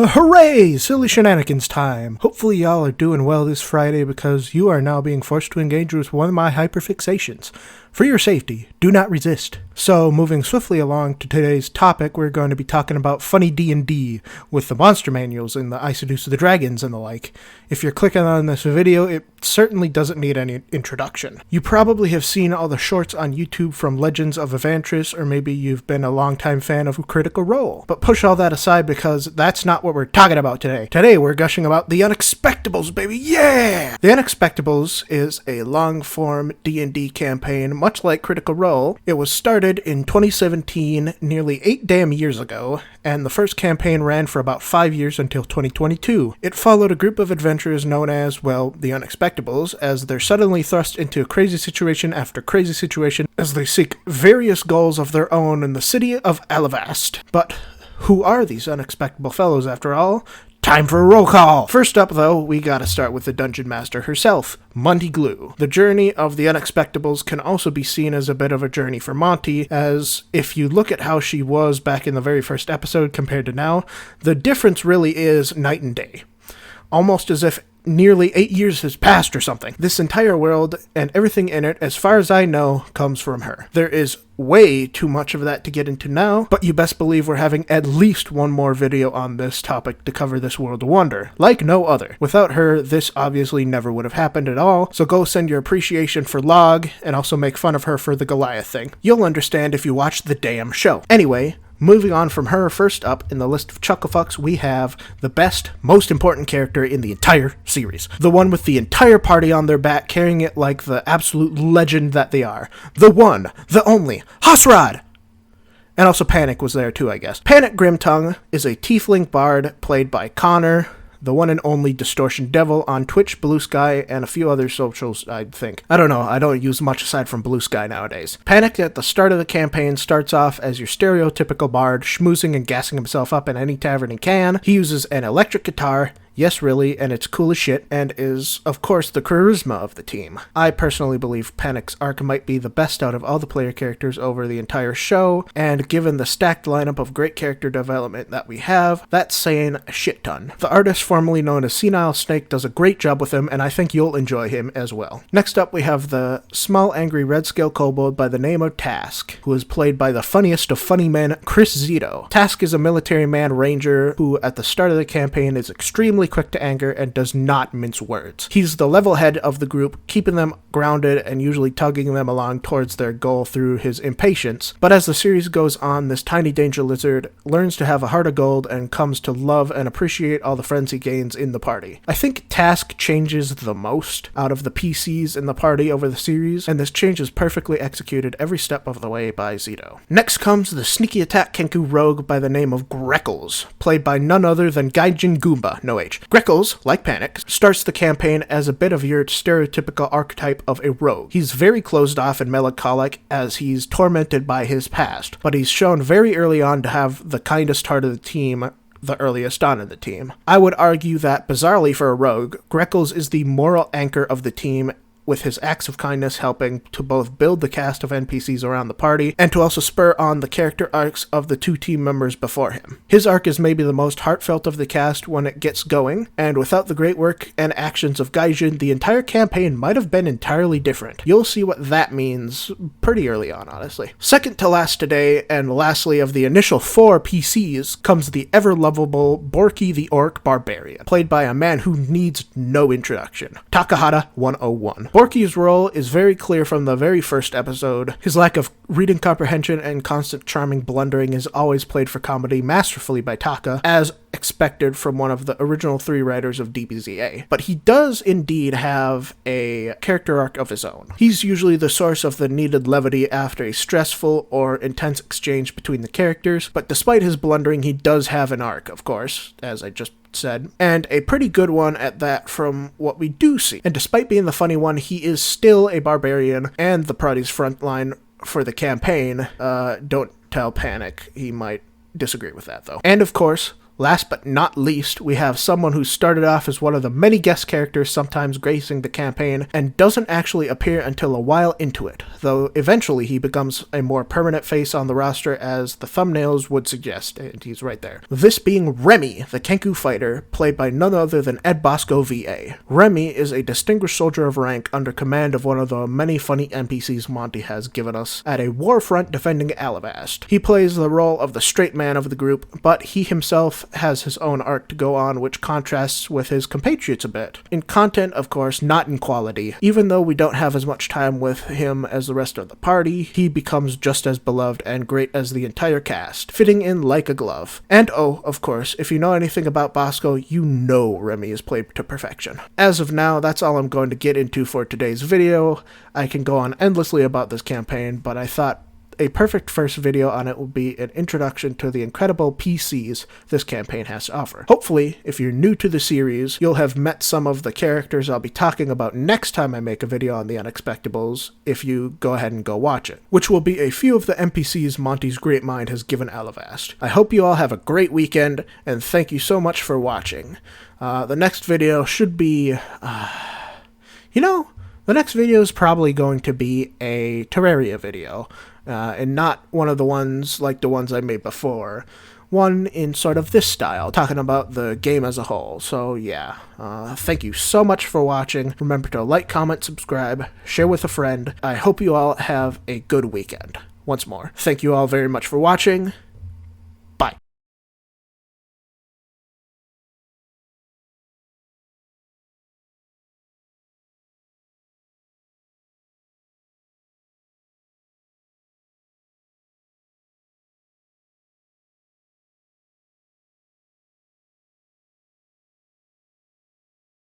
Hooray! Silly shenanigans time! Hopefully y'all are doing well this Friday because you are now being forced to engage with one of my hyperfixations. For your safety, do not resist. So, moving swiftly along to today's topic, we're going to be talking about funny D&D with the monster manuals and the I Seduce the Dragons and the like. If you're clicking on this video, it certainly doesn't need any introduction. You probably have seen all the shorts on YouTube from Legends of Evantris, or maybe you've been a longtime fan of Critical Role. But push all that aside because that's not what we're talking about today. Today we're gushing about the Unexpectables, baby, yeah! The Unexpectables is a long-form D&D campaign, much like Critical Role. It was started in 2017, nearly 8 damn years ago, and the first campaign ran for about 5 years until 2022. It followed a group of adventurers known as, well, the Unexpectables, as they're suddenly thrust into a crazy situation after crazy situation as they seek various goals of their own in the city of Alavast. But who are these unexpectable fellows after all? Time for a roll call! First up, though, we gotta start with the Dungeon Master herself, Monty Glue. The journey of the Unexpectables can also be seen as a bit of a journey for Monty, as if you look at how she was back in the very first episode compared to now, the difference really is night and day. Almost as if nearly 8 years has passed or something. This entire world and everything in it, as far as I know, comes from her. There is way too much of that to get into now, but you best believe we're having at least one more video on this topic to cover this world of wonder, like no other. Without her, this obviously never would have happened at all, so go send your appreciation for Log, and also make fun of her for the Goliath thing. You'll understand if you watch the damn show. Anyway, moving on from her, first up in the list of Chucklefucks, we have the best, most important character in the entire series. The one with the entire party on their back, carrying it like the absolute legend that they are. The one, the only, Hosrod! And also Panic was there too, I guess. Panic Grimtongue is a tiefling bard played by Connor, the one and only Distortion Devil on Twitch, Blue Sky, and a few other socials, I think. I don't know, I don't use much aside from Blue Sky nowadays. Panic at the start of the campaign starts off as your stereotypical bard, schmoozing and gassing himself up in any tavern he can. He uses an electric guitar, yes really, and it's cool as shit, and is, of course, the charisma of the team. I personally believe Panic's arc might be the best out of all the player characters over the entire show, and given the stacked lineup of great character development that we have, that's saying a shit ton. The artist formerly known as Senile Snake does a great job with him, and I think you'll enjoy him as well. Next up we have the small angry red scale kobold by the name of Task, who is played by the funniest of funny men, Chris Zito. Task is a military man ranger who at the start of the campaign is extremely quick to anger and does not mince words. He's the level head of the group, keeping them grounded and usually tugging them along towards their goal through his impatience. But as the series goes on, this tiny danger lizard learns to have a heart of gold and comes to love and appreciate all the friends he gains in the party. I think Task changes the most out of the PCs in the party over the series, and this change is perfectly executed every step of the way by Zito. Next comes the sneaky attack Kenku rogue by the name of Greckles, played by none other than Gaijin Goomba, no H. Greckles, like Panic, starts the campaign as a bit of your stereotypical archetype of a rogue. He's very closed off and melancholic as he's tormented by his past, but he's shown very early on to have the kindest heart of the team, the earliest on in the team. I would argue that, bizarrely for a rogue, Greckles is the moral anchor of the team, with his acts of kindness helping to both build the cast of NPCs around the party, and to also spur on the character arcs of the two team members before him. His arc is maybe the most heartfelt of the cast when it gets going, and without the great work and actions of Gaijin, the entire campaign might have been entirely different. You'll see what that means pretty early on, honestly. Second to last today, and lastly of the initial 4 PCs, comes the ever-lovable Borky the Orc Barbarian, played by a man who needs no introduction, Takahata 101. Borky's role is very clear from the very first episode. His lack of reading comprehension and constant charming blundering is always played for comedy masterfully by Taka, as expected from one of the original 3 writers of DBZA. But he does indeed have a character arc of his own. He's usually the source of the needed levity after a stressful or intense exchange between the characters, but despite his blundering, he does have an arc, of course, as I just said, and a pretty good one at that from what we do see. And despite being the funny one, he is still a barbarian and the party's front line for the campaign. Don't tell Panic, he might disagree with that though. And of course, Last but not least, we have someone who started off as one of the many guest characters sometimes gracing the campaign and doesn't actually appear until a while into it, though eventually he becomes a more permanent face on the roster as the thumbnails would suggest, and he's right there. This being Remy, the Kenku fighter, played by none other than Ed Bosco VA. Remy is a distinguished soldier of rank under command of one of the many funny NPCs Monty has given us at a war front defending Alavast. He plays the role of the straight man of the group, but he himself has his own arc to go on which contrasts with his compatriots a bit. In content, of course, not in quality. Even though we don't have as much time with him as the rest of the party, he becomes just as beloved and great as the entire cast, fitting in like a glove. And oh, of course, if you know anything about Bosco, you know Remy is played to perfection. As of now, that's all I'm going to get into for today's video. I can go on endlessly about this campaign, but I thought a perfect first video on it would be an introduction to the incredible PCs this campaign has to offer. Hopefully, if you're new to the series, you'll have met some of the characters I'll be talking about next time I make a video on the Unexpectables, if you go ahead and go watch it, which will be a few of the NPCs Monty's great mind has given Alavast. I hope you all have a great weekend, and thank you so much for watching. The next video should be, the next video is probably going to be a Terraria video, and not one of the ones like the ones I made before. One in sort of this style, talking about the game as a whole. So yeah, thank you so much for watching. Remember to like, comment, subscribe, share with a friend. I hope you all have a good weekend. Once more, thank you all very much for watching.